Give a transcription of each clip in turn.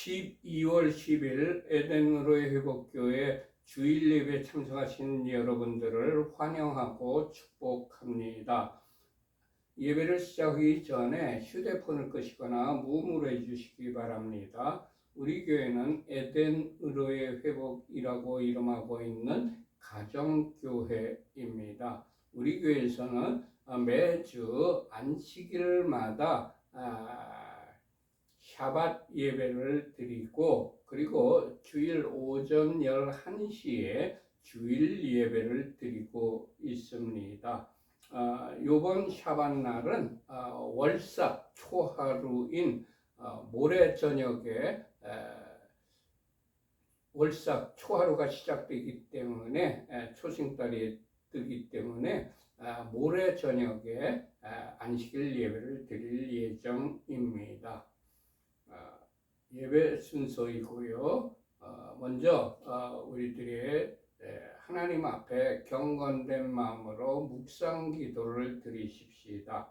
12월 10일 에덴으로의 회복교회 주일 예배 참석하신 여러분들을 환영하고 축복합니다. 예배를 시작하기 전에 휴대폰을 끄시거나 무음으로 해주시기 바랍니다. 우리 교회는 에덴으로의 회복이라고 이름하고 있는 가정교회입니다. 우리 교회에서는 매주 안식일마다 샤밧 예배를 드리고, 그리고 주일 오전 11시에 주일 예배를 드리고 있습니다. 이번 샤밧 날은 월삭 초하루인 모레 저녁에 월삭 초하루가 시작되기 때문에, 초승달이 뜨기 때문에 모레 저녁에 안식일 예배를 드릴 예정입니다. 예배 순서이고요. 먼저 우리들의 하나님 앞에 경건된 마음으로 묵상 기도를 드리십시다.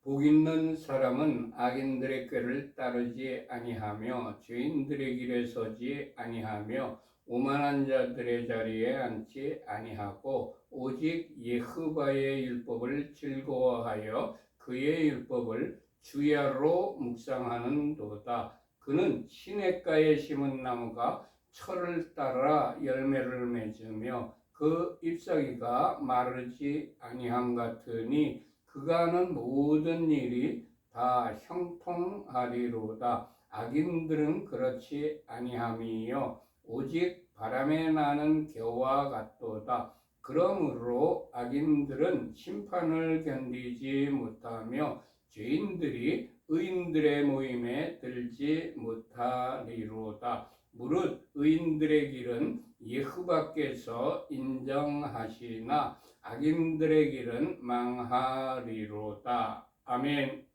복 있는 사람은 악인들의 꾀를 따르지 아니하며 죄인들의 길에 서지 아니하며 오만한 자들의 자리에 앉지 아니하고 오직 여호와의 율법을 즐거워하여 그의 율법을 주야로 묵상하는도다. 그는 시냇가에 심은 나무가 철을 따라 열매를 맺으며 그 잎사귀가 마르지 아니함 같으니 그가 하는 모든 일이 다 형통하리로다. 악인들은 그렇지 아니함이요 오직 바람에 나는 겨와 같도다. 그러므로 악인들은 심판을 견디지 못하며 죄인들이 의인들의 모임에 들지 못하리로다. 무릇 의인들의 길은 여호와께서 인정하시나 악인들의 길은 망하리로다. 아멘.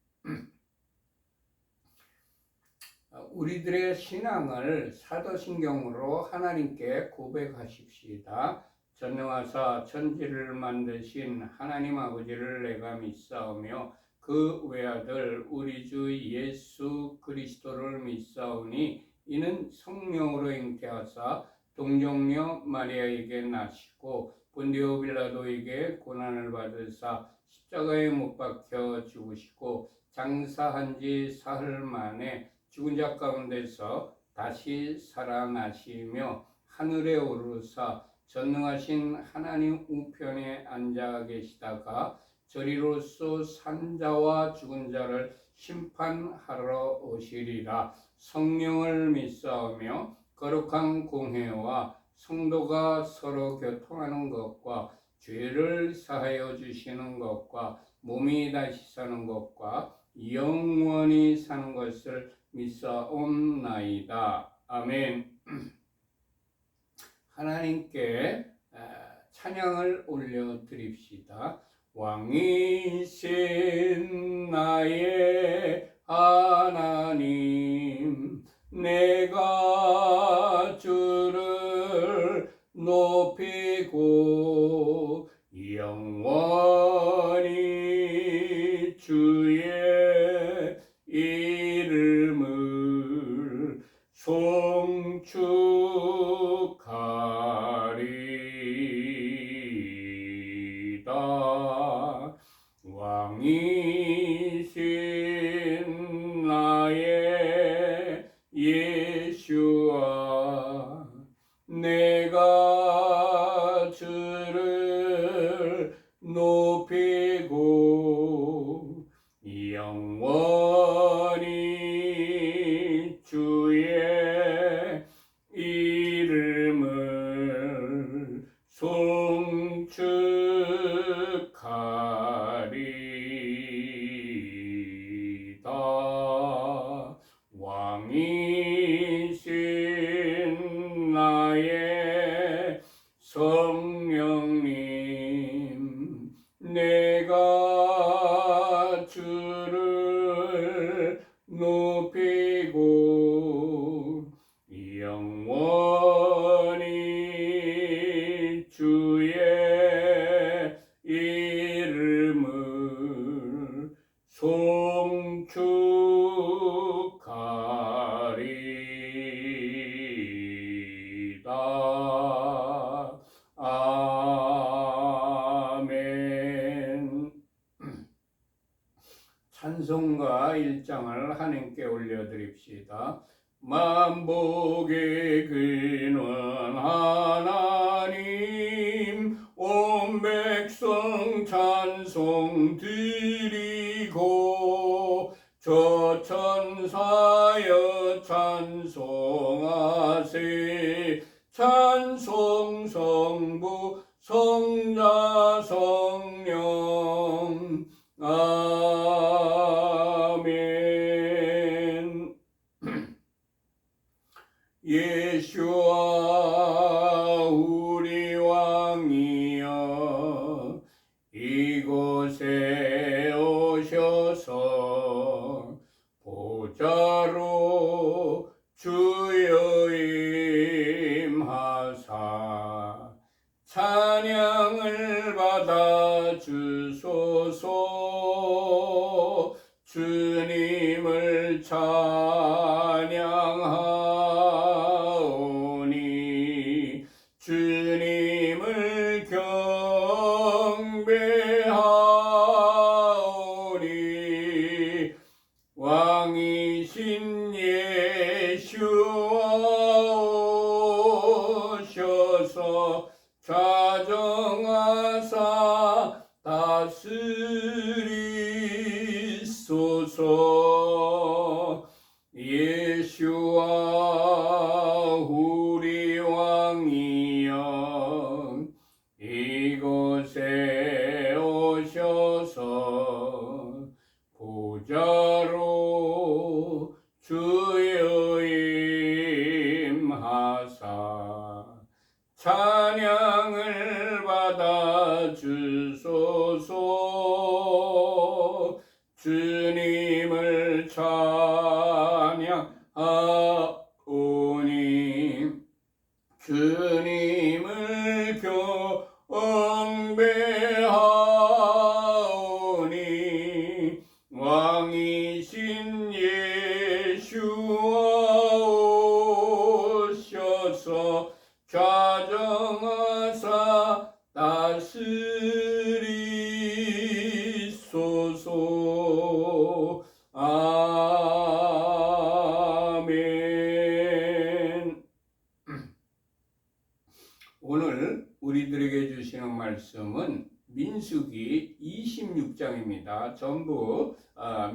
우리들의 신앙을 사도신경으로 하나님께 고백하십시다. 전능하사 천지를 만드신 하나님 아버지를 내가 믿사오며 그 외아들 우리 주 예수 그리스도를 믿사오니 이는 성령으로 잉태하사 동정녀 마리아에게 나시고 본디오 빌라도에게 고난을 받으사 십자가에 못 박혀 죽으시고 장사한 지 사흘 만에 죽은 자 가운데서 다시 살아나시며 하늘에 오르사 전능하신 하나님 우편에 앉아 계시다가 저리로서 산자와 죽은 자를 심판하러 오시리라. 성령을 믿사오며 거룩한 공회와 성도가 서로 교통하는 것과 죄를 사하여 주시는 것과 몸이 다시 사는 것과 영원히 사는 것을 믿사옵나이다. 아멘. 하나님께 찬양을 올려드립시다. 왕이신 나의 하나님, 내가 주를 높이고 영원히 주의 이름을 송축하리이다. 왕이신 나의 예수아, 내가 주를 높이고 영원히 주의 이름을 송축하리이다. 왕이신 나의 성령님, 내가 주를 높이고 영원히 주의 이름을 송축하리이다. 찬송가 1장을 하나님께 올려드립시다. 만복의 근원 하나님, 온 백성 찬송 드리고, 저 천사여 찬송하세. 찬송 성부 성자 성령. 아멘. 예수와 우리 왕이여, 이곳에 오셔서 보좌로 주여 임하사 찬양을 받아 주소서. 주님을 찬양하오니 주님을 경배하오니 왕이신 예수와 오셔서 좌정하사 다스리소서. 예수와 우리 왕이여, 이곳에 오셔서 보좌로 주여 임하사 찬양을 받아 주소서. 주님을 찬양하오니 주님을 경배하오니 왕이신 예수와 오셔서 좌정하사 다스리소서. 아멘. 오늘 우리들에게 주시는 말씀은 민수기 26장입니다. 전부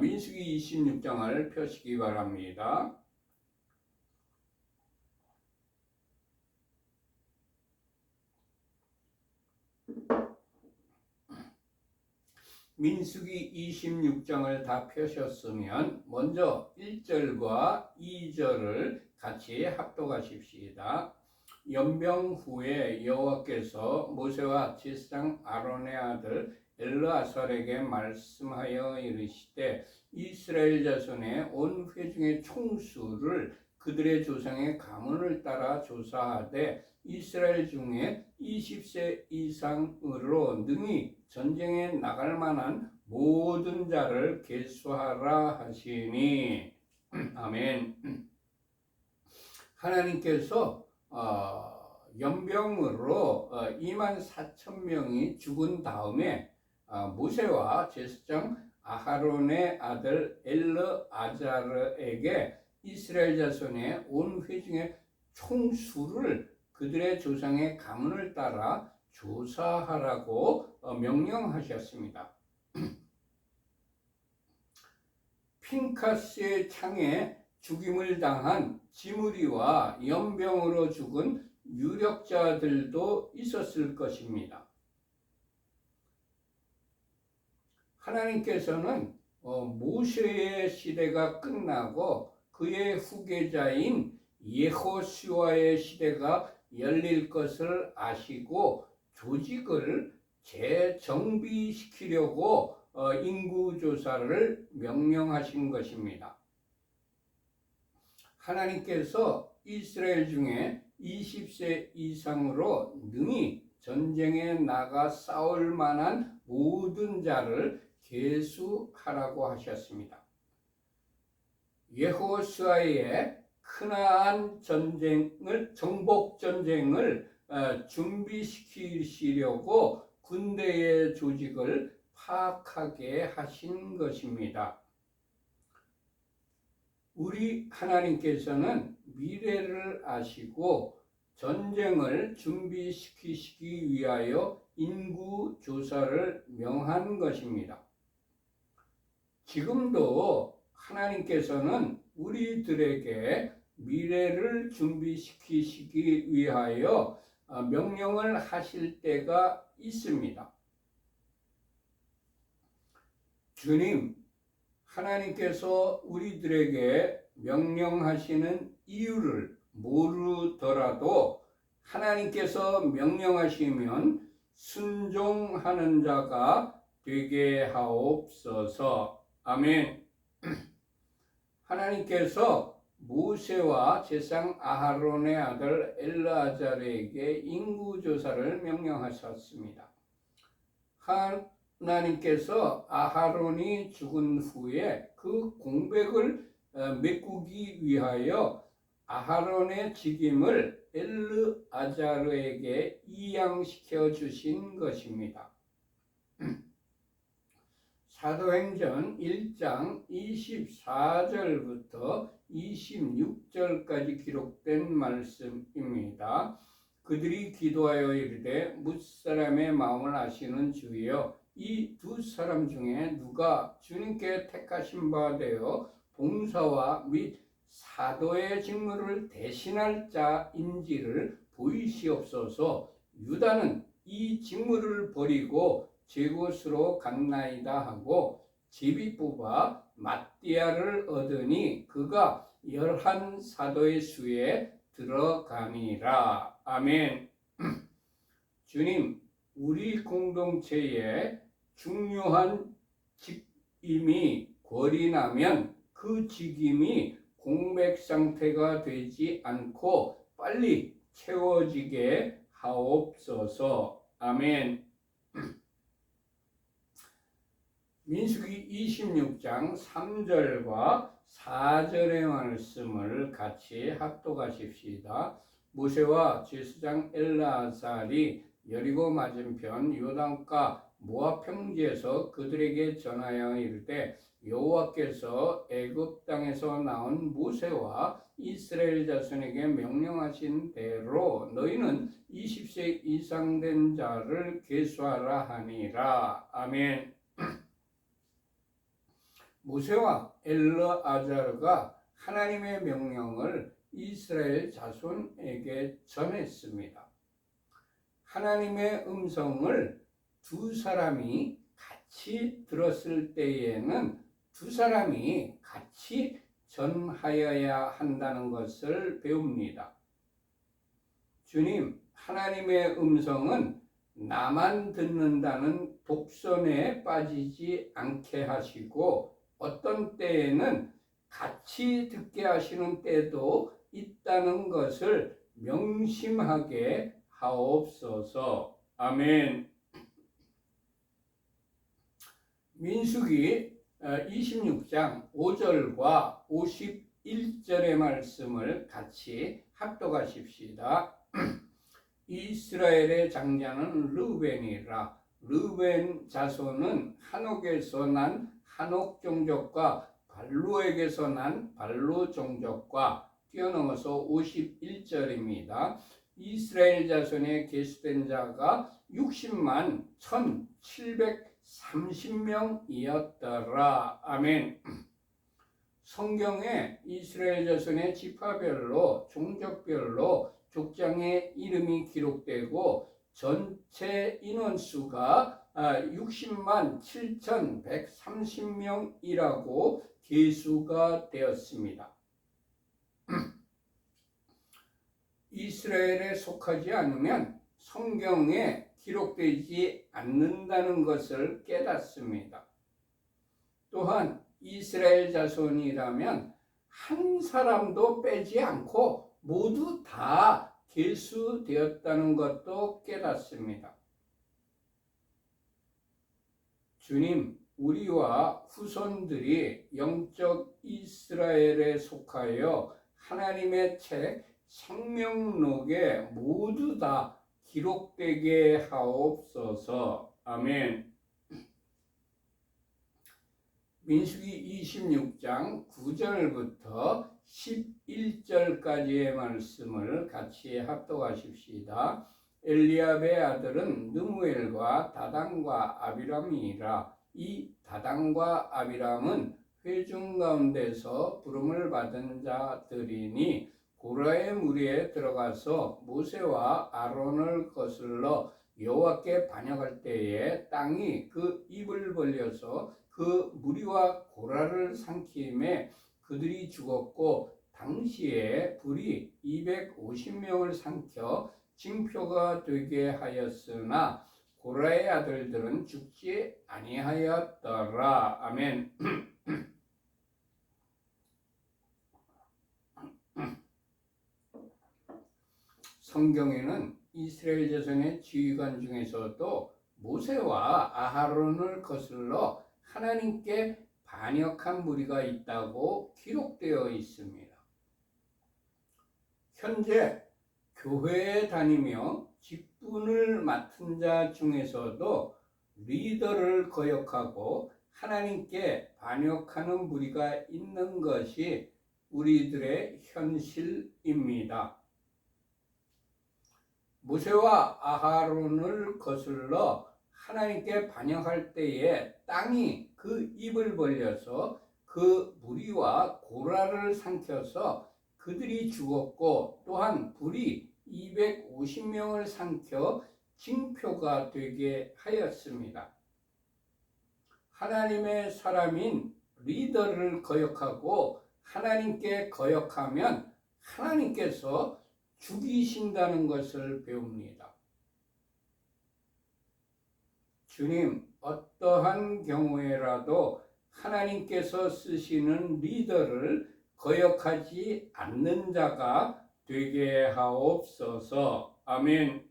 민수기 26장을 펴시기 바랍니다. 민수기 26장을 다 펴셨으면 먼저 1절과 2절을 같이 합독하십시다. 연병 후에 여호와께서 모세와 제사장 아론의 아들 엘르아살에게 말씀하여 이르시되, 이스라엘 자손의 온 회중의 총수를 그들의 조상의 가문을 따라 조사하되 이스라엘 중에 20세 이상으로 능히 전쟁에 나갈 만한 모든 자를 계수하라 하시니. 아멘. 하나님께서 연병으로 24,000명이 죽은 다음에 모세와 제사장 아하론의 아들 엘르아자르에게 이스라엘 자손의 온 회중의 총수를 그들의 조상의 가문을 따라 조사하라고 명령하셨습니다. 핀카스의 창에 죽임을 당한 지므리와 연병으로 죽은 유력자들도 있었을 것입니다. 하나님께서는 모세의 시대가 끝나고 그의 후계자인 여호수아의 시대가 열릴 것을 아시고 조직을 재정비시키려고 인구조사를 명령하신 것입니다. 하나님께서 이스라엘 중에 20세 이상으로 능히 전쟁에 나가 싸울 만한 모든 자를 계수하라고 하셨습니다. 여호수아의 크나안 전쟁을, 정복 전쟁을 준비시키시려고 군대의 조직을 파악하게 하신 것입니다. 우리 하나님께서는 미래를 아시고 전쟁을 준비시키시기 위하여 인구 조사를 명한 것입니다. 지금도 하나님께서는 우리들에게 미래를 준비시키시기 위하여 명령을 하실 때가 있습니다. 주님, 하나님께서 우리들에게 명령하시는 이유를 모르더라도 하나님께서 명령하시면 순종하는 자가 되게 하옵소서. 아멘. 하나님께서 모세와 제상 아하론의 아들 엘르아잘에게 인구조사를 명령하셨습니다. 하나님께서 아하론이 죽은 후에 그 공백을 메꾸기 위하여 아하론의 직임을 엘르아자르에게 이양시켜 주신 것입니다. 사도행전 1장 24절부터 26절까지 기록된 말씀입니다. 그들이 기도하여 이르되 뭇사람의 마음을 아시는 주여, 이 두 사람 중에 누가 주님께 택하신 바 되어 봉사와 및 사도의 직무를 대신할 자인지를 보이시옵소서. 유다는 이 직무를 버리고 제 곳으로 갔나이다 하고 제비 뽑아 마띠아를 얻으니 그가 11 사도의 수에 들어가니라. 아멘. 주님, 우리 공동체에 중요한 직임이 권이 나면 그 직임이 공백 상태가 되지 않고 빨리 채워지게 하옵소서. 아멘. 민수기 26장 3절과 4절의 말씀을 같이 합독하십시다. 모세와 제사장 엘르아살이 여리고 맞은편 요단가 모압 평지에서 그들에게 전하여 이르되 여호와께서 애굽 땅에서 나온 모세와 이스라엘 자손에게 명령하신 대로 너희는 20세 이상 된 자를 계수하라 하니라. 아멘. 모세와 엘르아자르가 하나님의 명령을 이스라엘 자손에게 전했습니다. 하나님의 음성을 두 사람이 같이 들었을 때에는 두 사람이 같이 전하여야 한다는 것을 배웁니다. 주님, 하나님의 음성은 나만 듣는다는 독선에 빠지지 않게 하시고 어떤 때에는 같이 듣게 하시는 때도 있다는 것을 명심하게 하옵소서. 아멘. 민수기 26장 5절과 51절의 말씀을 같이 합독하십시다. 이스라엘의 장자는 르우벤이라. 르우벤 자손은 한옥에서 난 한옥 종족과 발루에게서 난 발루 종족과 뛰어넘어서 51절입니다. 이스라엘 자손에 계수된 자가 60만 1730명이었더라. 아멘. 성경에 이스라엘 자손의 지파별로 종족별로 족장의 이름이 기록되고 전체 인원수가 60만 7130명이라고 계수가 되었습니다. 이스라엘에 속하지 않으면 성경에 기록되지 않는다는 것을 깨닫습니다. 또한 이스라엘 자손이라면 한 사람도 빼지 않고 모두 다 계수되었다는 것도 깨닫습니다. 주님, 우리와 후손들이 영적 이스라엘에 속하여 하나님의 책 생명록에 모두 다 기록되게 하옵소서. 아멘. 민수기 26장 9절부터 11절까지의 말씀을 같이 합독하십시다. 엘리압의 아들은 느무엘과 다단과 아비람이라. 이 다단과 아비람은 회중 가운데서 부름을 받은 자들이니 고라의 무리에 들어가서 모세와 아론을 거슬러 여호와께 반역할 때에 땅이 그 입을 벌려서 그 무리와 고라를 삼키매 그들이 죽었고, 당시에 불이 250명을 삼켜 징표가 되게 하였으나 고라의 아들들은 죽지 아니하였더라. 아멘. 성경에는 이스라엘 자손의 지휘관 중에서도 모세와 아하론을 거슬러 하나님께 반역한 무리가 있다고 기록되어 있습니다. 현재 교회에 다니며 직분을 맡은 자 중에서도 리더를 거역하고 하나님께 반역하는 무리가 있는 것이 우리들의 현실입니다. 모세와 아하론을 거슬러 하나님께 반역할 때에 땅이 그 입을 벌려서 그 무리와 고라를 삼켜서 그들이 죽었고, 또한 불이 250명을 삼켜 징표가 되게 하였습니다. 하나님의 사람인 리더를 거역하고 하나님께 거역하면 하나님께서 죽이신다는 것을 배웁니다. 주님, 어떠한 경우에라도 하나님께서 쓰시는 리더를 거역하지 않는 자가 되게 하옵소서. 아멘.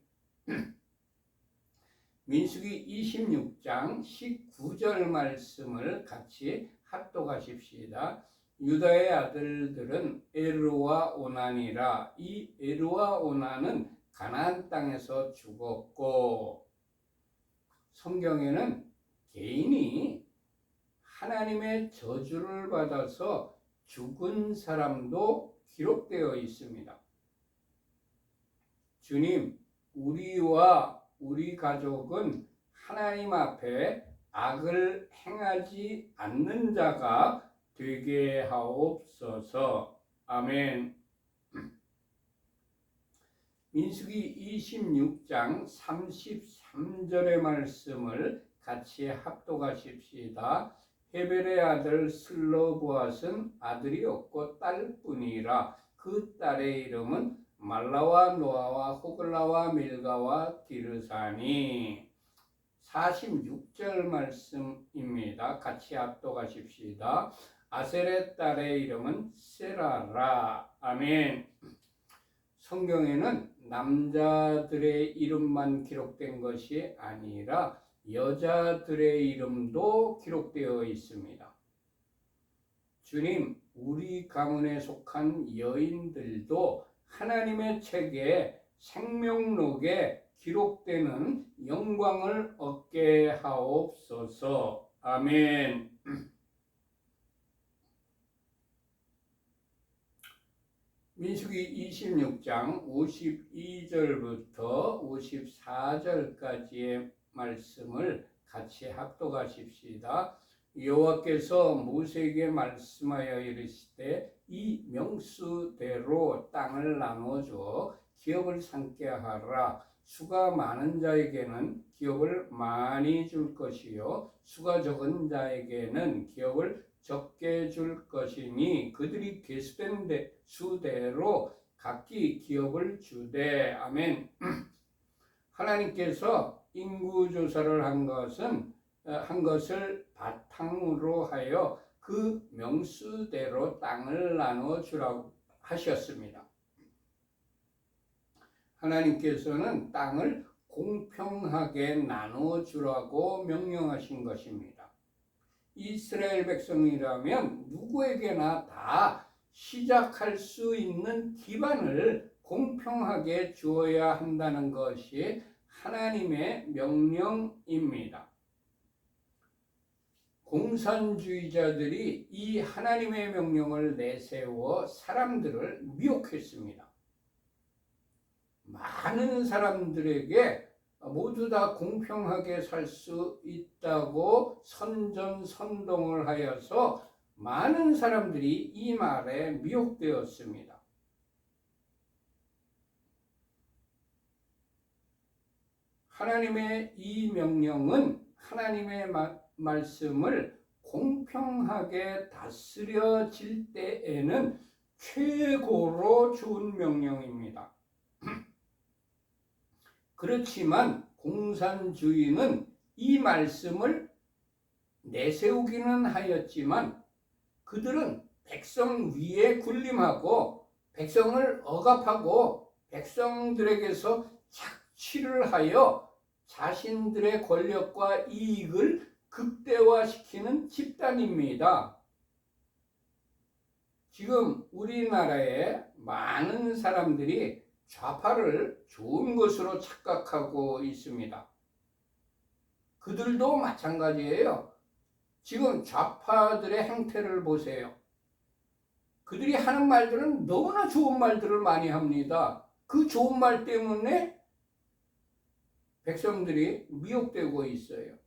민수기 26장 19절 말씀을 같이 합독하십시다. 유다의 아들들은 에르와 오난이라. 이 에르와 오난은 가나안 땅에서 죽었고, 성경에는 개인이 하나님의 저주를 받아서 죽은 사람도 기록되어 있습니다. 주님, 우리와 우리 가족은 하나님 앞에 악을 행하지 않는 자가 되게 하옵소서. 아멘. 민수기 26장 33절의 말씀을 같이 합독하십시다. 헤벨의 아들 슬로보앗은 아들이 없고 딸뿐이라. 그 딸의 이름은 말라와 노아와 호글라와 밀가와 디르사니. 46절 말씀입니다. 같이 합독하십시다. 아셀의 딸의 이름은 세라라. 아멘. 성경에는 남자들의 이름만 기록된 것이 아니라 여자들의 이름도 기록되어 있습니다. 주님, 우리 가문에 속한 여인들도 하나님의 책에 생명록에 기록되는 영광을 얻게 하옵소서. 아멘. 민수기 26장 52절부터 54절까지의 말씀을 같이 합독하십시다. 여호와께서 모세에게 말씀하여 이르시되 이 명수대로 땅을 나눠줘 기업을 삼게 하라. 수가 많은 자에게는 기업을 많이 줄 것이요 수가 적은 자에게는 기업을 적게 줄 것이니 그들이 계수된 수대로 각기 기업을 주되. 아멘. 하나님께서 인구조사를 한 것을 바탕으로 하여 그 명수대로 땅을 나눠주라고 하셨습니다. 하나님께서는 땅을 공평하게 나눠주라고 명령하신 것입니다. 이스라엘 백성이라면 누구에게나 다 시작할 수 있는 기반을 공평하게 주어야 한다는 것이 하나님의 명령입니다. 공산주의자들이 이 하나님의 명령을 내세워 사람들을 미혹했습니다. 많은 사람들에게 모두 다 공평하게 살 수 있다고 선전선동을 하여서 많은 사람들이 이 말에 미혹되었습니다. 하나님의 이 명령은 하나님의 말씀을 공평하게 다스려질 때에는 최고로 좋은 명령입니다. 그렇지만 공산주의는 이 말씀을 내세우기는 하였지만 그들은 백성 위에 군림하고 백성을 억압하고 백성들에게서 착취를 하여 자신들의 권력과 이익을 극대화시키는 집단입니다. 지금 우리나라에 많은 사람들이 좌파를 좋은 것으로 착각하고 있습니다. 그들도 마찬가지예요. 지금 좌파들의 행태를 보세요. 그들이 하는 말들은 너무나 좋은 말들을 많이 합니다. 그 좋은 말 때문에 백성들이 미혹되고 있어요.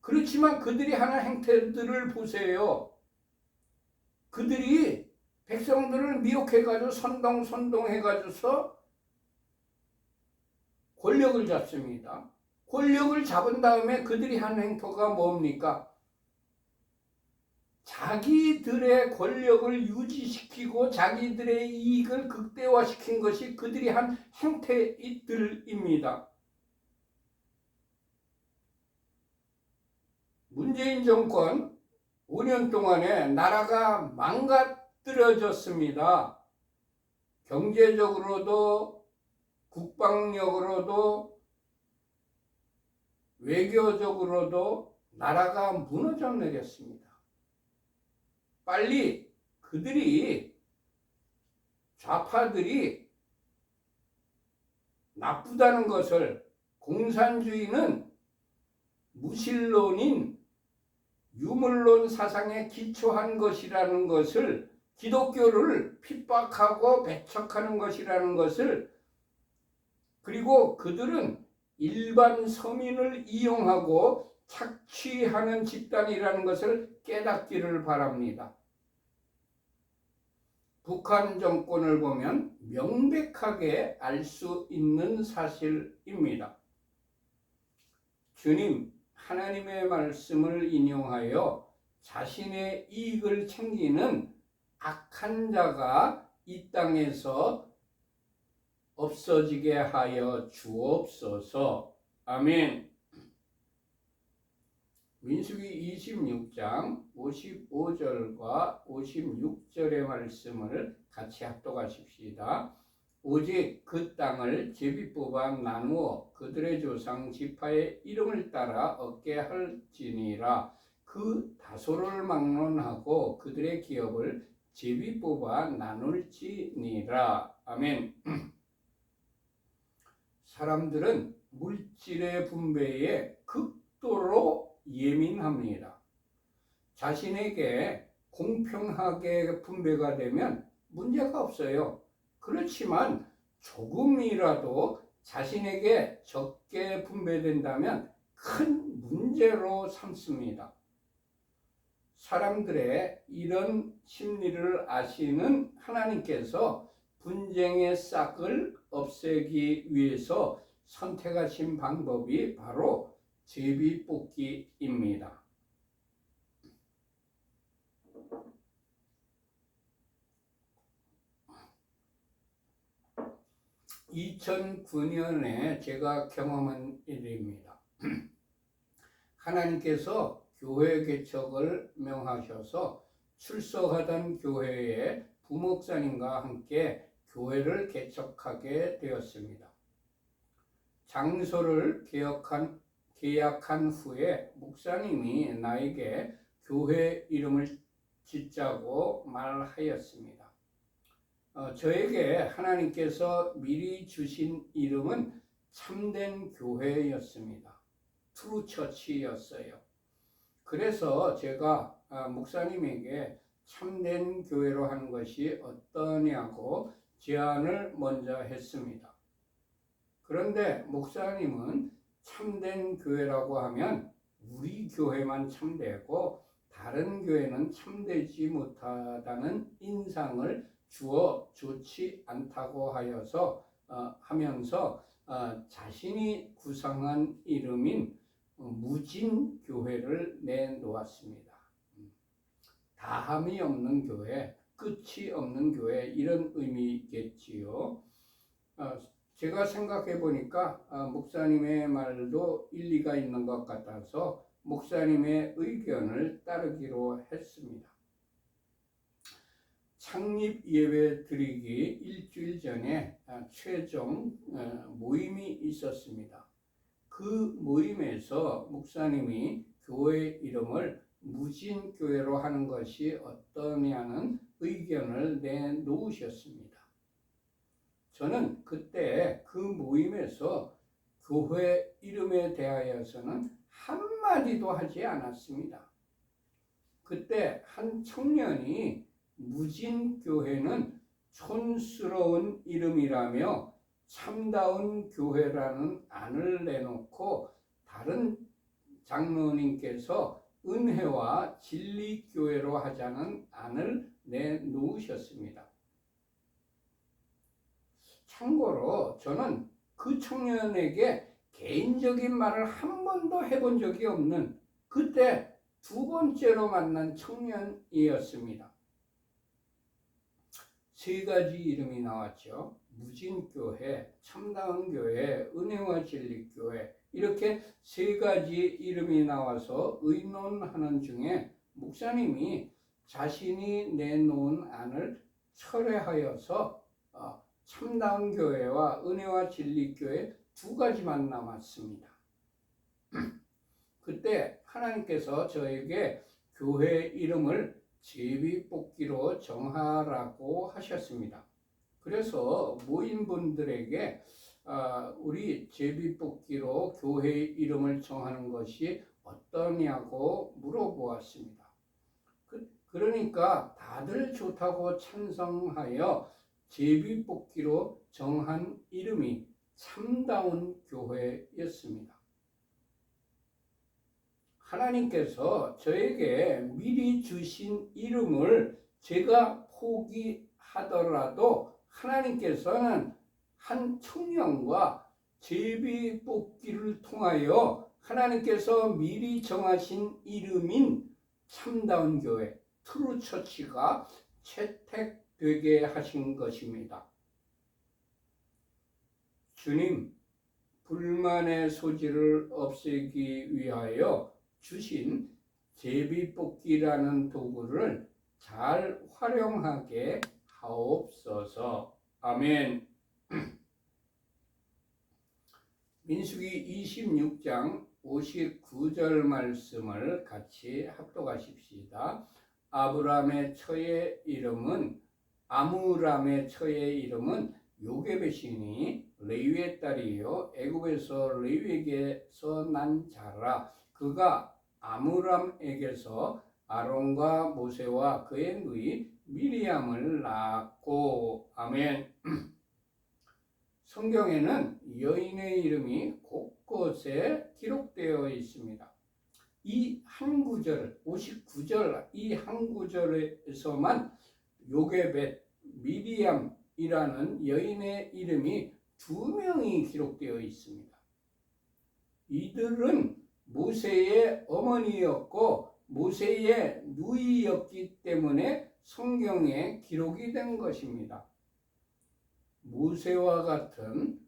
그렇지만 그들이 하는 행태들을 보세요. 그들이 백성들을 미혹해가지고 선동해가지고서 권력을 잡습니다. 권력을 잡은 다음에 그들이 하는 행태가 뭡니까? 자기들의 권력을 유지시키고 자기들의 이익을 극대화시킨 것이 그들이 한 행태들입니다. 문재인 정권 5년 동안에 나라가 망가뜨려졌습니다. 경제적으로도 국방력으로도 외교적으로도 나라가 무너져 내렸습니다. 빨리 그들이 좌파들이 나쁘다는 것을 공산주의는 무신론인 유물론 사상에 기초한 것이라는 것을 기독교를 핍박하고 배척하는 것이라는 것을 그리고 그들은 일반 서민을 이용하고 착취하는 집단이라는 것을 깨닫기를 바랍니다. 북한 정권을 보면 명백하게 알 수 있는 사실입니다. 주님, 하나님의 말씀을 인용하여 자신의 이익을 챙기는 악한 자가 이 땅에서 없어지게 하여 주옵소서. 아멘. 민수기 26장 55절과 56절의 말씀을 같이 합독하십시다. 오직 그 땅을 제비 뽑아 나누어 그들의 조상 지파의 이름을 따라 얻게 할지니라. 그 다소를 막론하고 그들의 기업을 제비 뽑아 나눌지니라. 아멘. 사람들은 물질의 분배에 극도로 예민합니다. 자신에게 공평하게 분배가 되면 문제가 없어요. 그렇지만 조금이라도 자신에게 적게 분배된다면 큰 문제로 삼습니다. 사람들의 이런 심리를 아시는 하나님께서 분쟁의 싹을 없애기 위해서 선택하신 방법이 바로 제비뽑기입니다. 2009년에 제가 경험한 일입니다. 하나님께서 교회 개척을 명하셔서 출석하던 교회의 부목사님과 함께 교회를 개척하게 되었습니다. 장소를 계약한 후에 목사님이 나에게 교회 이름을 짓자고 말하였습니다. 저에게 하나님께서 미리 주신 이름은 참된 교회였습니다. 트루처치였어요. 그래서 제가 목사님에게 참된 교회로 하는 것이 어떠냐고 제안을 먼저 했습니다. 그런데 목사님은 참된 교회라고 하면 우리 교회만 참되고 다른 교회는 참되지 못하다는 인상을 주어 좋지 않다고 하면서 자신이 구상한 이름인 무진교회를 내놓았습니다. 다함이 없는 교회, 끝이 없는 교회, 이런 의미겠지요. 제가 생각해 보니까 목사님의 말도 일리가 있는 것 같아서 목사님의 의견을 따르기로 했습니다. 창립 예배 드리기 일주일 전에 최종 모임이 있었습니다. 그 모임에서 목사님이 교회 이름을 무진교회로 하는 것이 어떠냐는 의견을 내놓으셨습니다. 저는 그때 그 모임에서 교회 이름에 대하여서는 한마디도 하지 않았습니다. 그때 한 청년이 무진교회는 촌스러운 이름이라며 참다운 교회라는 안을 내놓고 다른 장로님께서 은혜와 진리교회로 하자는 안을 내놓으셨습니다. 참고로 저는 그 청년에게 개인적인 말을 한 번도 해본 적이 없는 그때 두 번째로 만난 청년이었습니다. 세 가지 이름이 나왔죠. 무진교회, 참다운 교회, 은혜와 진리교회, 이렇게 세 가지 이름이 나와서 의논하는 중에 목사님이 자신이 내놓은 안을 철회하여서 참다운 교회와 은혜와 진리교회 두 가지만 남았습니다. 그때 하나님께서 저에게 교회 이름을 제비뽑기로 정하라고 하셨습니다. 그래서 모인분들에게 우리 제비뽑기로 교회 이름을 정하는 것이 어떠냐고 물어보았습니다. 그러니까 다들 좋다고 찬성하여 제비뽑기로 정한 이름이 참다운 교회였습니다. 하나님께서 저에게 미리 주신 이름을 제가 포기하더라도 하나님께서는 한 청년과 제비뽑기를 통하여 하나님께서 미리 정하신 이름인 참다운 교회, 트루처치가 채택되게 하신 것입니다. 주님, 불만의 소지를 없애기 위하여 주신 제비뽑기라는 도구를 잘 활용하게 하옵소서. 아멘. 민수기 26장 59절 말씀을 같이 합독하십시다. 아므람의 처의 이름은 요게벳이니 레위의 딸이요 애굽에서 레위에게서 난 자라. 그가 아므람에게서 아론과 모세와 그의 누이 미리암을 낳았고. 아멘. 성경에는 여인의 이름이 곳곳에 기록되어 있습니다. 이 한 구절, 59절 이 한 구절에서만 요게벳, 미리암이라는 여인의 이름이 두 명이 기록되어 있습니다. 이들은 모세의 어머니였고 모세의 누이였기 때문에 성경에 기록이 된 것입니다. 모세와 같은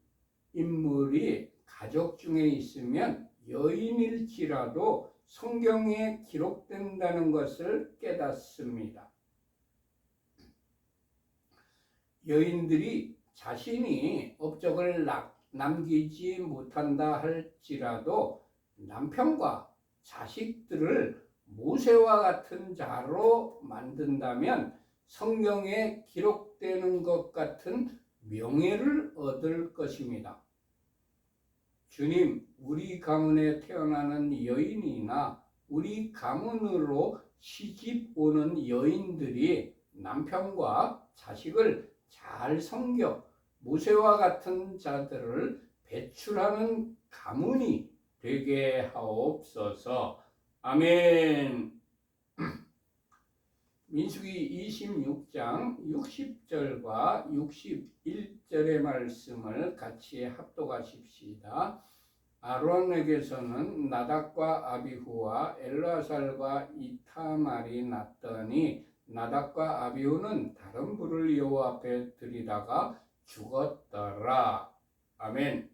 인물이 가족 중에 있으면 여인일지라도 성경에 기록된다는 것을 깨닫습니다. 여인들이 자신이 업적을 남기지 못한다 할지라도 남편과 자식들을 모세와 같은 자로 만든다면 성경에 기록되는 것 같은 명예를 얻을 것입니다. 주님, 우리 가문에 태어나는 여인이나 우리 가문으로 시집 오는 여인들이 남편과 자식을 잘 섬겨 모세와 같은 자들을 배출하는 가문이 되게 하옵소서. 아멘. 민수기 26장 60절과 61절의 말씀을 같이 합독하십시다. 아론에게서는 나답과 아비후와 엘르아살과 이타말이 났더니 나답과 아비후는 다른 불을 여호와 앞에 들이다가 죽었더라. 아멘.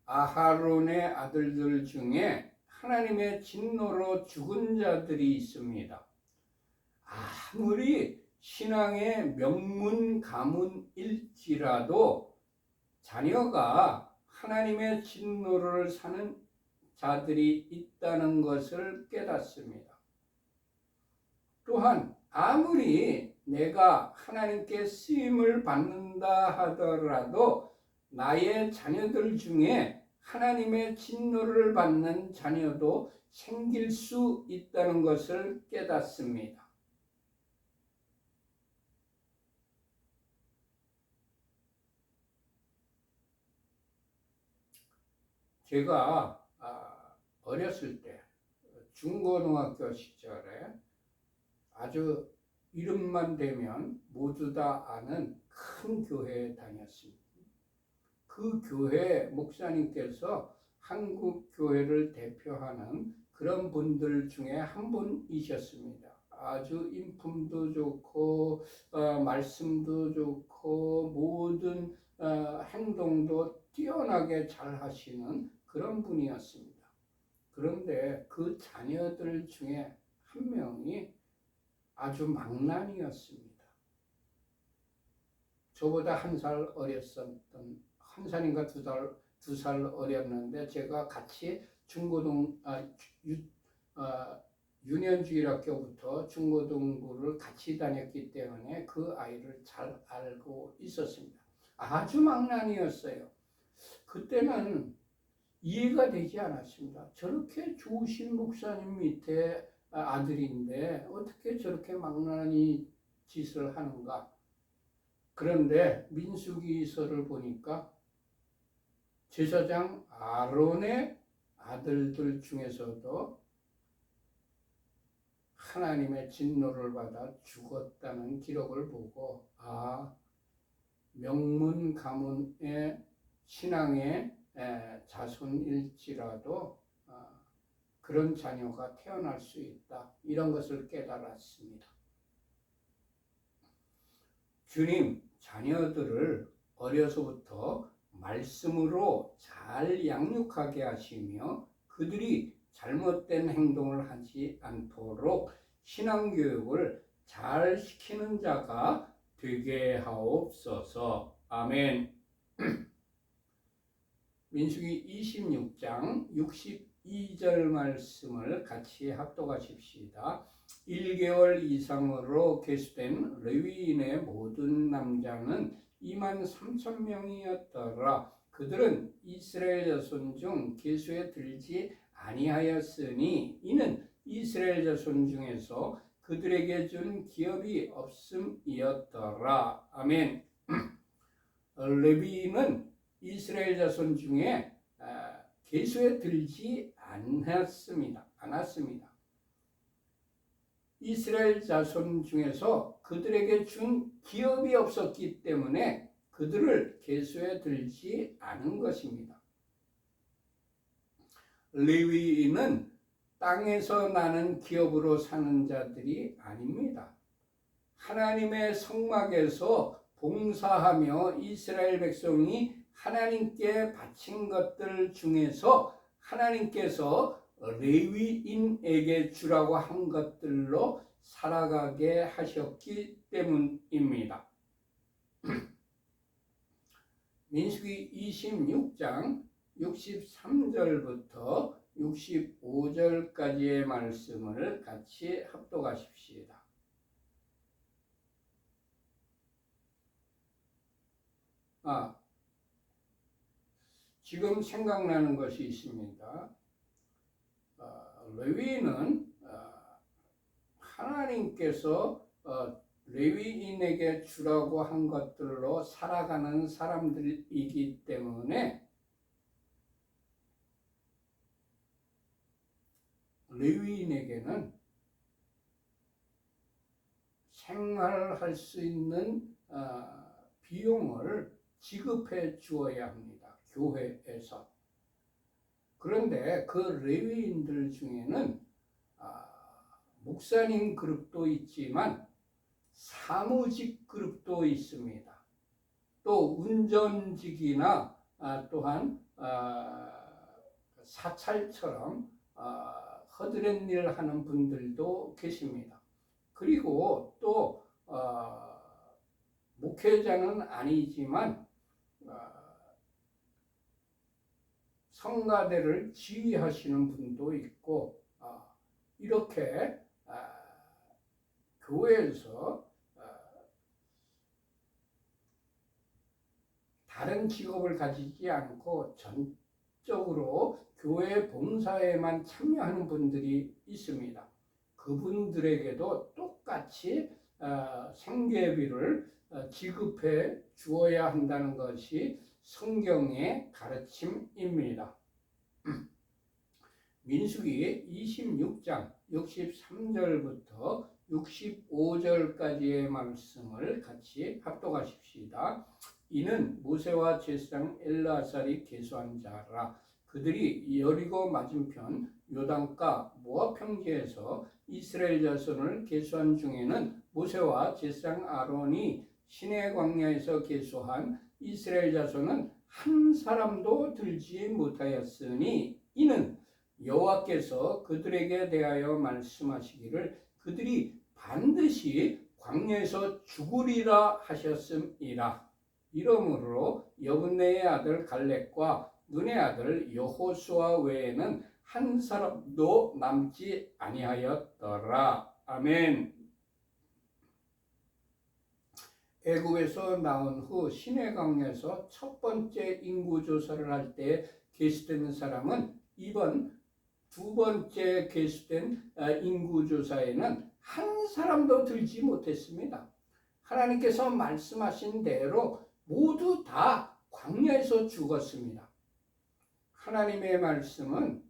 아하론의 아들들 중에 하나님의 진노로 죽은 자들이 있습니다. 아무리 신앙의 명문 가문일지라도 자녀가 하나님의 진노를 사는 자들이 있다는 것을 깨닫습니다. 또한 아무리 내가 하나님께 쓰임을 받는다 하더라도 나의 자녀들 중에 하나님의 진노를 받는 자녀도 생길 수 있다는 것을 깨닫습니다. 제가 어렸을 때 중고등학교 시절에 아주 이름만 대면 모두 다 아는 큰 교회에 다녔습니다. 그 교회 목사님께서 한국 교회를 대표하는 그런 분들 중에 한 분이셨습니다. 아주 인품도 좋고 말씀도 좋고 모든 행동도 뛰어나게 잘 하시는 그런 분이었습니다. 그런데 그 자녀들 중에 한 명이 아주 망난이었습니다. 저보다 한 살 어렸었던, 한 살인가 두 살 어렸는데 제가 같이 유년주일학교부터 중고등부를 같이 다녔기 때문에 그 아이를 잘 알고 있었습니다. 아주 망난이었어요. 그때는 이해가 되지 않았습니다. 저렇게 좋으신 목사님 밑에 아들인데 어떻게 저렇게 망나니 짓을 하는가. 그런데 민수기서를 보니까 제사장 아론의 아들들 중에서도 하나님의 진노를 받아 죽었다는 기록을 보고 명문 가문의 신앙의 자손일지라도 그런 자녀가 태어날 수 있다. 이런 것을 깨달았습니다. 주님, 자녀들을 어려서부터 말씀으로 잘 양육하게 하시며 그들이 잘못된 행동을 하지 않도록 신앙교육을 잘 시키는 자가 되게 하옵소서. 아멘. 민수기 26장 62절 말씀을 같이 합독하십시다. 1개월 이상으로 계수된 레위인의 모든 남자는 23,000명이었더라. 그들은 이스라엘 자손 중 계수에 들지 아니하였으니 이는 이스라엘 자손 중에서 그들에게 준 기업이 없음이었더라. 아멘. 레위인은 이스라엘 자손 중에 계수에 들지 않았습니다. 이스라엘 자손 중에서 그들에게 준 기업이 없었기 때문에 그들을 계수에 들지 않은 것입니다. 레위인은 땅에서 나는 기업으로 사는 자들이 아닙니다. 하나님의 성막에서 봉사하며 이스라엘 백성이 하나님께 바친 것들 중에서 하나님께서 레위인에게 주라고 한 것들로 살아가게 하셨기 때문입니다. 민수기 26장 63절부터 65절까지의 말씀을 같이 합독하십시다. 지금 생각나는 것이 있습니다. 레위인은 하나님께서 레위인에게 주라고 한 것들로 살아가는 사람들이기 때문에 레위인에게는 생활할 수 있는 비용을 지급해 주어야 합니다. 교회에서. 그런데 그 레위인들 중에는 목사님 그룹도 있지만 사무직 그룹도 있습니다. 또 운전직이나 또한 사찰처럼 허드렛 일 하는 분들도 계십니다. 그리고 또 목회자는 아니지만 성가대를 지휘하시는 분도 있고 이렇게 교회에서 다른 직업을 가지지 않고 전적으로 교회 봉사에만 참여하는 분들이 있습니다. 그분들에게도 똑같이 생계비를 지급해 주어야 한다는 것이 성경의 가르침입니다. 민수기 26장 63절부터 65절까지의 말씀을 같이 합독하십시다. 이는 모세와 제사장 엘르아살이 계수한 자라. 그들이 여리고 맞은편 요단가 모압 평지에서 이스라엘 자손을 계수한 중에는 모세와 제사장 아론이 시내 광야에서 계수한 이스라엘 자손은 한 사람도 들지 못하였으니 이는 여호와께서 그들에게 대하여 말씀하시기를 그들이 반드시 광야에서 죽으리라 하셨음이라. 이러므로 여분네의 아들 갈렙과 눈의 아들 여호수아 외에는 한 사람도 남지 아니하였더라. 아멘. 애굽에서 나온 후 시내강에서 첫 번째 인구조사를 할 때 계수된 사람은 이번 두 번째 계수된 인구조사에는 한 사람도 들지 못했습니다. 하나님께서 말씀하신 대로 모두 다 광야에서 죽었습니다. 하나님의 말씀은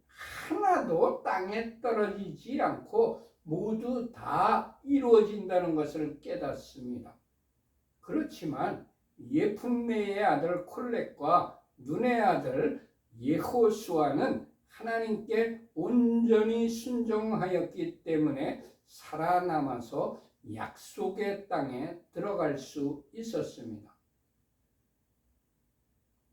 하나도 땅에 떨어지지 않고 모두 다 이루어진다는 것을 깨닫습니다. 그렇지만 예푼네의 아들 콜렉과 눈의 아들 여호수아는 하나님께 온전히 순종하였기 때문에 살아남아서 약속의 땅에 들어갈 수 있었습니다.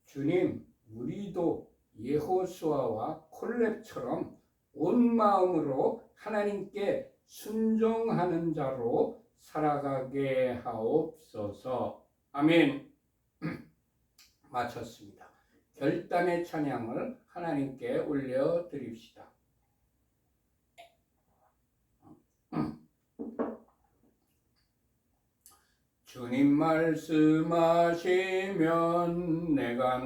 주님, 우리도 여호수아와 콜렙처럼 온 마음으로 하나님께 순종하는 자로 살아가게 하옵소서. 아멘. 마쳤습니다. 결단의 찬양을 하나님께 올려드립시다. 주님 말씀하시면 내가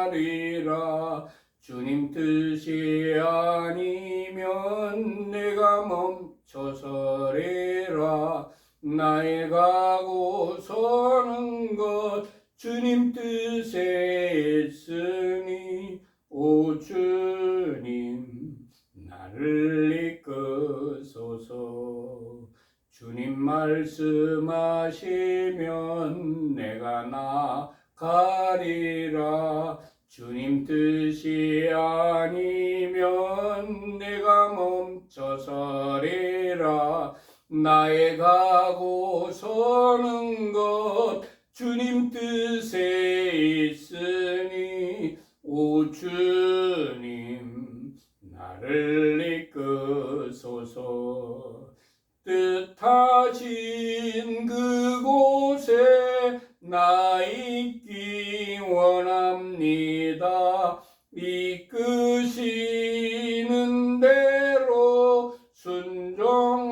나가리라. 주님 뜻이 아니면 내가 멈춰서리라. 나의 가고 서는 것 주님 뜻에 있으니 오 주님 나를 이끄소서. 주님 말씀하시면 내가 나가리라. 주님 뜻이 아니면 내가 멈춰서리라. 나의 가고 서는 것 주님 뜻에 있으니 오 주님 나를 이끄소서. 뜻하신 그곳에 나 있기 원합니다. 이끄시는 대로 순종하며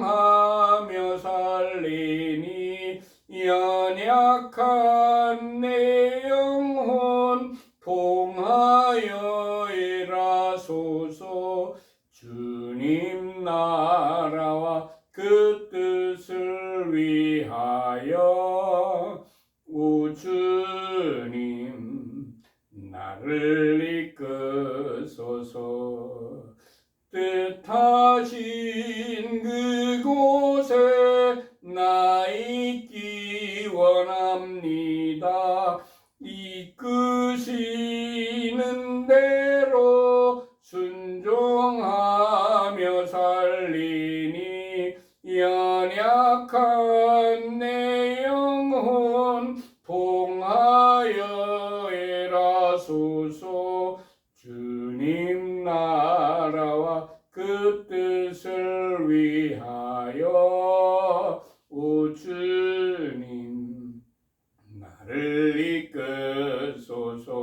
살리니 연약한 내 영혼 통하여 일하소서. 주님 나라와 그 뜻을 위하여 오 주님 나를 이끄소서. 뜻하신 그곳에 나 있기 원합니다. 이끄시는 대로 순종하며 살리니 연약한 내 영혼 통하여 애라소서. 주님 나라와 그 뜻을 위하여 오 주님 나를 이끄소서.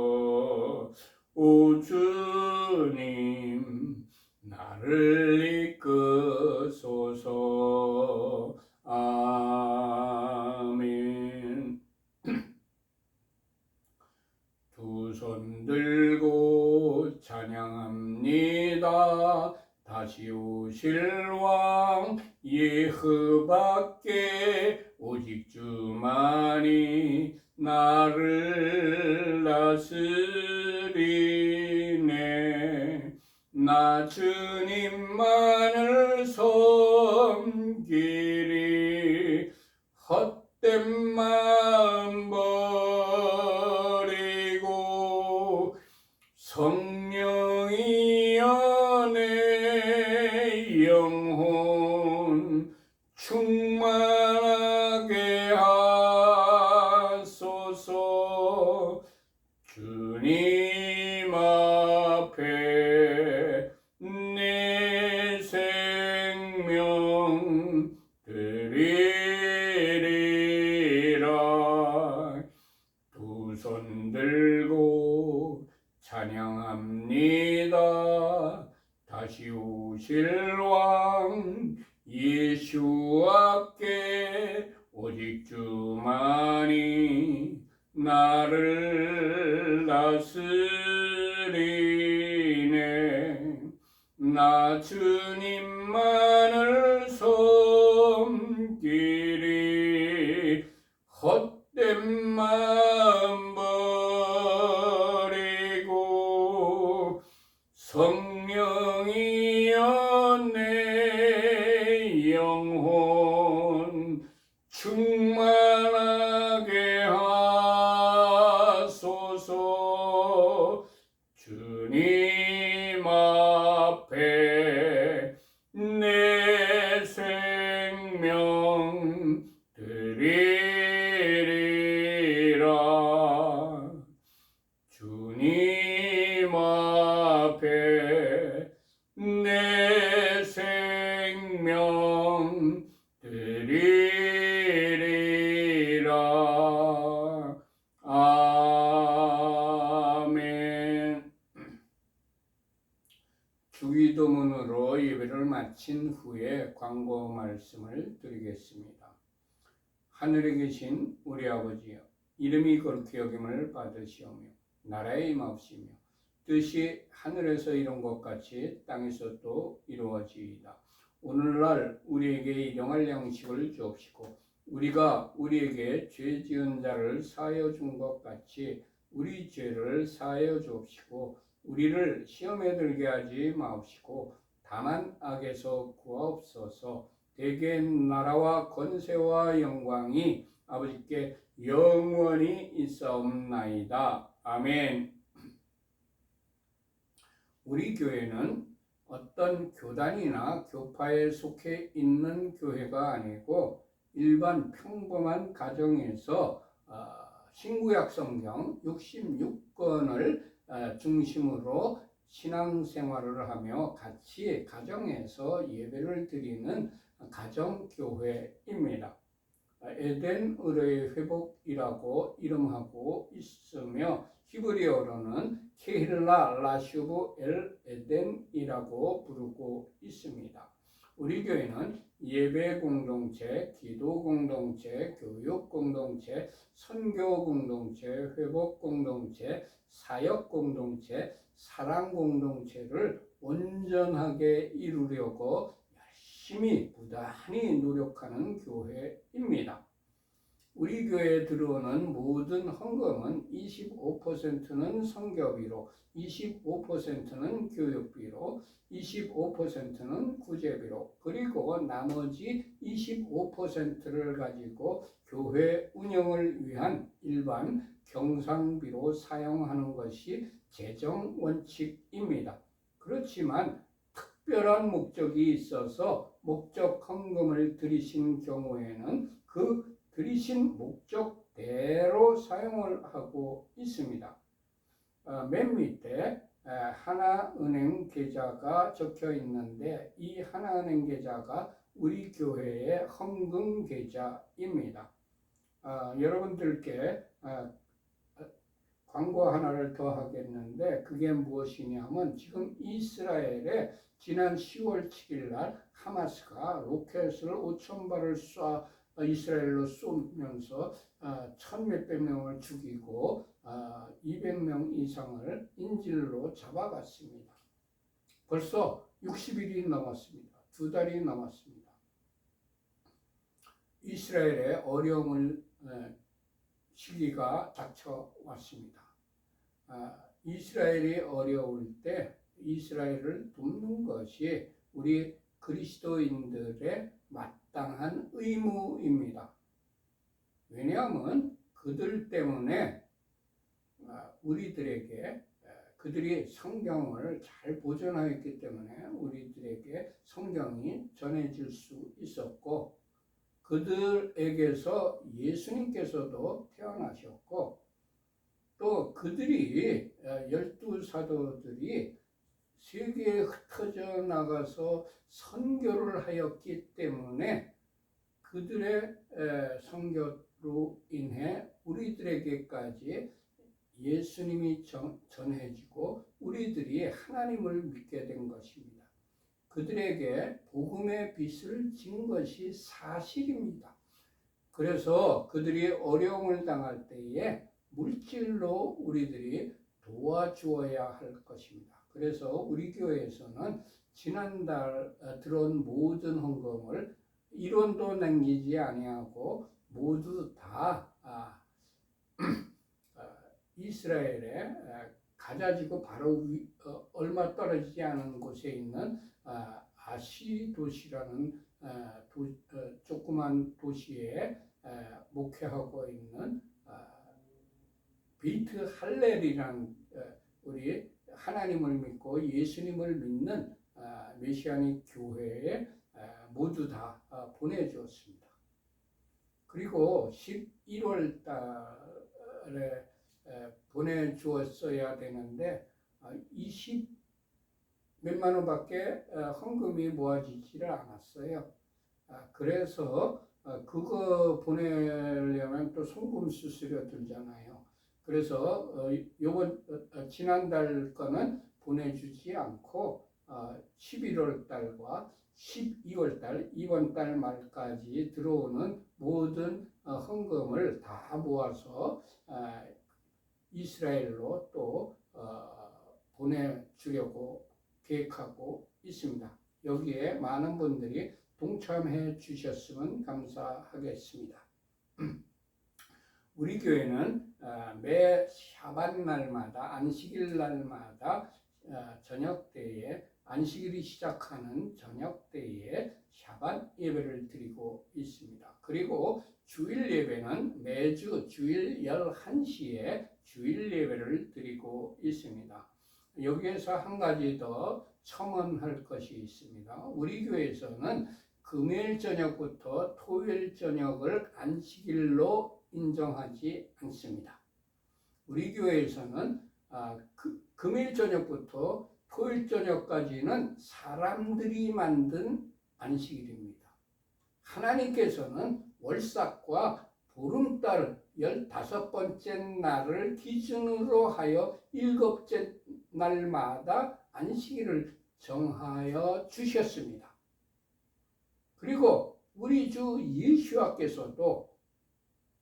오 주님 나를 이끄소서. 아멘. 두 손 들고 찬양합니다. 다시 오실 왕 예hov하께 오직 주만이 나를 다스리네. 나 주님만을 섬기리. 헛된 마음 버리고 성령이여 내 영혼 충만하게 하소서. 주님 앞에 내 생명 드리리라. 두 손 들고 찬양합니다. 다시 오실 왕 예수와께 오직 주만이 나를 다스리네. 나 주님만을 섬기리. 헛된 마음 버리고 성령이여 내 영혼 충만하게 하소서. 주님 앞에 내 생명 드리리라. 주님 앞에 내 생명 드리리라. 아멘. 주기도문으로 예배를 마친 후에 광고 말씀을 드리겠습니다. 하늘에 계신 우리 아버지여, 이름이 거룩히 여김을 받으시오며 나라에 임하옵시며 뜻이 하늘에서 이룬 것 같이 땅에서도 이루어지이다. 오늘날 우리에게 일용할 양식을 주옵시고 우리가 우리에게 죄 지은 자를 사하여 준 것 같이 우리 죄를 사하여 주옵시고 우리를 시험에 들게 하지 마옵시고 다만 악에서 구하옵소서. 대개 나라와 권세와 영광이 아버지께 영원히 있사옵나이다. 아멘. 우리 교회는 어떤 교단이나 교파에 속해 있는 교회가 아니고 일반 평범한 가정에서 신구약 성경 66권을 중심으로 신앙생활을 하며 같이 가정에서 예배를 드리는 가정교회입니다. 에덴 의로의 회복이라고 이름하고 있으며 히브리어로는 케힐라 라슈브 엘 에덴이라고 부르고 있습니다. 우리 교회는 예배 공동체, 기도 공동체, 교육 공동체, 선교 공동체, 회복 공동체, 사역 공동체, 사랑 공동체를 온전하게 이루려고 열심히 부단히 노력하는 교회입니다. 우리 교회에 들어오는 모든 헌금은 25%는 선교비로, 25%는 교육비로, 25%는 구제비로, 그리고 나머지 25%를 가지고 교회 운영을 위한 일반 경상비로 사용하는 것이 재정 원칙입니다. 그렇지만 특별한 목적이 있어서 목적 헌금을 드리신 경우에는 그 드리신 목적대로 사용을 하고 있습니다. 맨 밑에 하나은행 계좌가 적혀 있는데 이 하나은행 계좌가 우리 교회의 헌금 계좌입니다. 여러분들께 광고 하나를 더 하겠는데 그게 무엇이냐면 지금 이스라엘에 지난 10월 7일 날 하마스가 로켓을 5,000발을 이스라엘로 쏘면서 1,000몇백 명을 죽이고 200명 이상을 인질로 잡아갔습니다. 벌써 60일이 넘었습니다. 2달이 넘었습니다. 이스라엘에 어려움을 시기가 닥쳐왔습니다. 이스라엘이 어려울 때 이스라엘을 돕는 것이 우리 그리스도인들의 마땅한 의무입니다. 왜냐하면 그들 때문에 우리들에게 그들이 성경을 잘 보존하였기 때문에 우리들에게 성경이 전해질 수 있었고 그들에게서 예수님께서도 태어나셨고 또 그들이 12사도들이 세계에 흩어져 나가서 선교를 하였기 때문에 그들의 선교로 인해 우리들에게까지 예수님이 전해지고 우리들이 하나님을 믿게 된 것입니다. 그들에게 복음의 빛을 진 것이 사실입니다. 그래서 그들이 어려움을 당할 때에 물질로 우리들이 도와주어야 할 것입니다. 그래서 우리 교회에서는 지난달 들어온 모든 헌금을 1원도 남기지 아니하고 모두 다 이스라엘에 가자지구 바로 얼마 떨어지지 않은 곳에 있는 아시도시라는 조그만 도시에 목회하고 있는 베이트 할렐이라는 우리 하나님을 믿고 예수님을 믿는 메시아닉 교회에 모두 다 보내주었습니다. 그리고 11월 달에 보내주었어야 되는데 20 몇만 원밖에 헌금이 모아지지를 않았어요. 그래서 그거 보내려면 또 송금 수수료 들잖아요. 그래서 지난달 거는 보내주지 않고 11월 달과 12월 달, 이번 달 말까지 들어오는 모든 헌금을 다 모아서 이스라엘로 또 보내주려고 계획하고 있습니다. 여기에 많은 분들이 동참해 주셨으면 감사하겠습니다. 우리 교회는 매 샤반 날마다 안식일 날마다 저녁 때에 안식일이 시작하는 저녁 때에 샤반 예배를 드리고 있습니다. 그리고 주일 예배는 매주 주일 11시에 주일 예배를 드리고 있습니다. 여기에서 한 가지 더 첨언할 것이 있습니다. 우리 교회에서는 금요일 저녁부터 토요일 저녁을 안식일로 인정하지 않습니다. 우리 교회에서는 금요일 저녁부터 토요일 저녁까지는 사람들이 만든 안식일입니다. 하나님께서는 월삭과 보름달 15번째 날을 기준으로 하여 7째 날마다 안식일을 정하여 주셨습니다. 그리고 우리 주 예수와께서도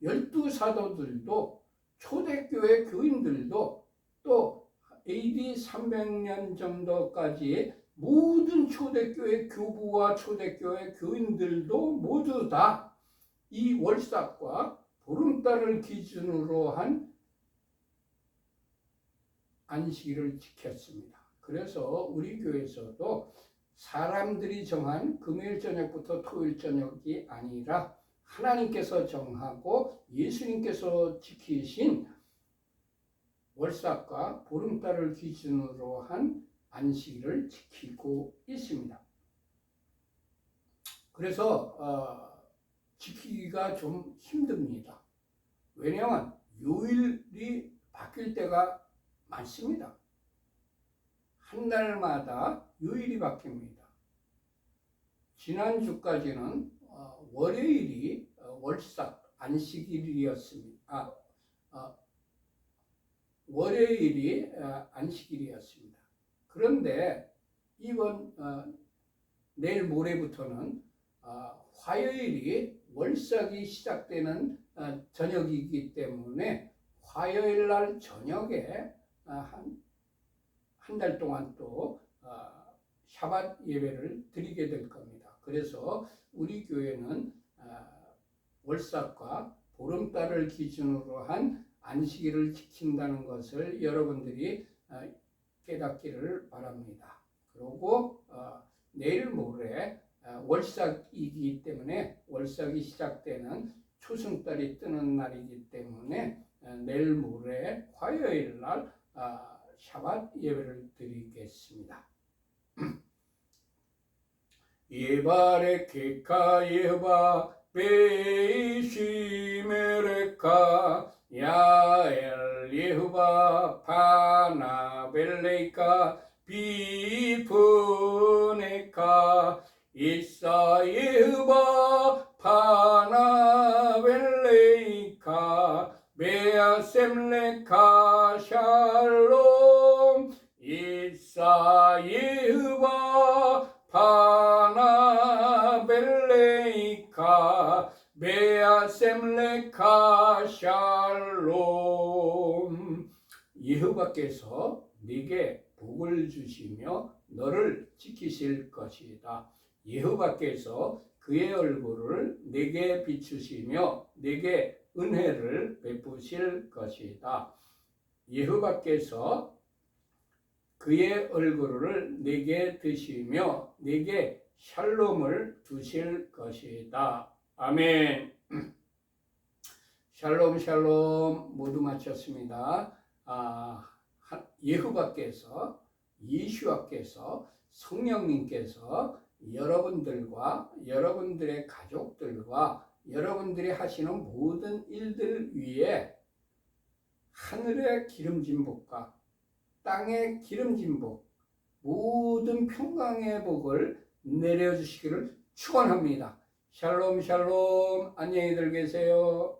12사도들도 초대교회 교인들도 또 AD 300년 정도까지 모든 초대교회 교부와 초대교회 교인들도 모두 다 이 월삭과 보름달을 기준으로 한 안식일을 지켰습니다. 그래서 우리 교회에서도 사람들이 정한 금요일 저녁부터 토요일 저녁이 아니라 하나님께서 정하고 예수님께서 지키신 월삭과 보름달을 기준으로 한 안식일을 지키고 있습니다. 그래서 지키기가 좀 힘듭니다. 왜냐하면 요일이 바뀔 때가 많습니다. 한 달마다 요일이 바뀝니다. 지난주까지는 월요일이 월삭 안식일이었습니다. 월요일이 안식일이었습니다. 그런데 이번 내일 모레부터는 화요일이 월삭이 시작되는 저녁이기 때문에 화요일 날 저녁에 한 달 동안 또 샤밧 예배를 드리게 될 겁니다. 그래서 우리 교회는 월삭과 보름달을 기준으로 한 안식일을 지킨다는 것을 여러분들이 깨닫기를 바랍니다. 그리고 내일 모레 월삭이기 때문에 월삭이 시작되는 초승달이 뜨는 날이기 때문에 내일 모레 화요일 날 샤밧 예배를 드리겠습니다. 예바레 케카 예바 베이시메레카 야엘 예후바 파나벨레이카 비푸네카 이사 예후바 파나벨레이카 베아셈레카 샬롬 이사 예후바 파나벨레이카 베아셈레카 샬롬. 여호와께서 네게 복을 주시며 너를 지키실 것이다. 여호와께서 그의 얼굴을 네게 비추시며 네게 은혜를 베푸실 것이다. 여호와께서 그의 얼굴을 네게 드시며 네게 샬롬을 두실 것이다. 아멘. 샬롬 샬롬 모두 마쳤습니다. 여호와께서 예수와께서 성령님께서 여러분들과 여러분들의 가족들과 여러분들이 하시는 모든 일들 위에 하늘의 기름진 복과 땅의 기름진 복, 모든 평강의 복을 내려주시기를 축원합니다. 샬롬 샬롬 안녕히들 계세요.